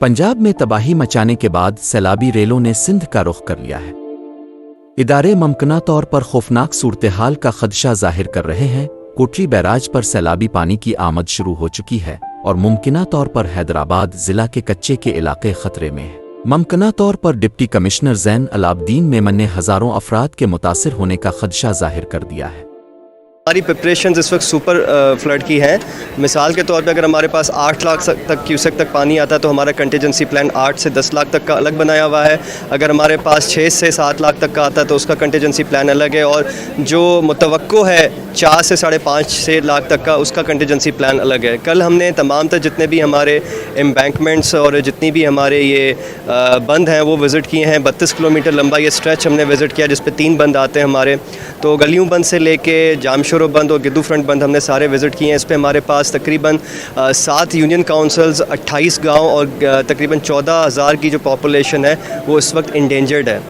पंजाब में तबाही मचाने के बाद सैलाबी रेलों ने सिंध का रुख कर लिया है। इदारे मुमकिना तौर पर खौफनाक सूरत-ए-हाल का खदशा जाहिर कर रहे हैं। कोटरी बैराज पर सैलाबी पानी की आमद शुरू हो चुकी है और मुमकिना तौर पर हैदराबाद जिला के कच्चे के इलाके खतरे में है। मुमकिना तौर पर डिप्टी कमिश्नर ज़ैन अलाब्दीन मेमन ने हज़ारों अफराद के मुतासिर होने का खदशा जाहिर कर दिया है। हमारी प्रिपरेशन इस वक्त सुपर फ्लड की हैं। मिसाल के तौर पे अगर हमारे पास 8 लाख तक क्यूसेक तक पानी आता है तो हमारा कंटीजेंसी प्लान 8 से 10 लाख तक का अलग बनाया हुआ है। अगर हमारे पास 6 से 7 लाख तक का आता है तो उसका कंटीजेंसी प्लान अलग है, और जो मुतवक्को है 4 से 5.5 लाख तक का, उसका कंटीजेंसी प्लान अलग है। कल हमने तमाम तर जितने भी हमारे एम्बैंकमेंट्स और जितनी भी हमारे ये बंद हैं वो विज़िट किए हैं। 32 किलोमीटर लंबा ये स्ट्रेच हमने विज़िट किया जिस पे 3 बंद आते हैं हमारे। तो गलियों बंद से लेके जामशोरो बंद और गिद्दू फ्रंट बंद हमने सारे विज़िट किए हैं। इस पे हमारे पास तकरीबन 7 यूनियन काउंसिल्स, 28 गांव और तकरीबन 14,000 की जो पॉपुलेशन है वो इस वक्त इंडेंजर्ड है।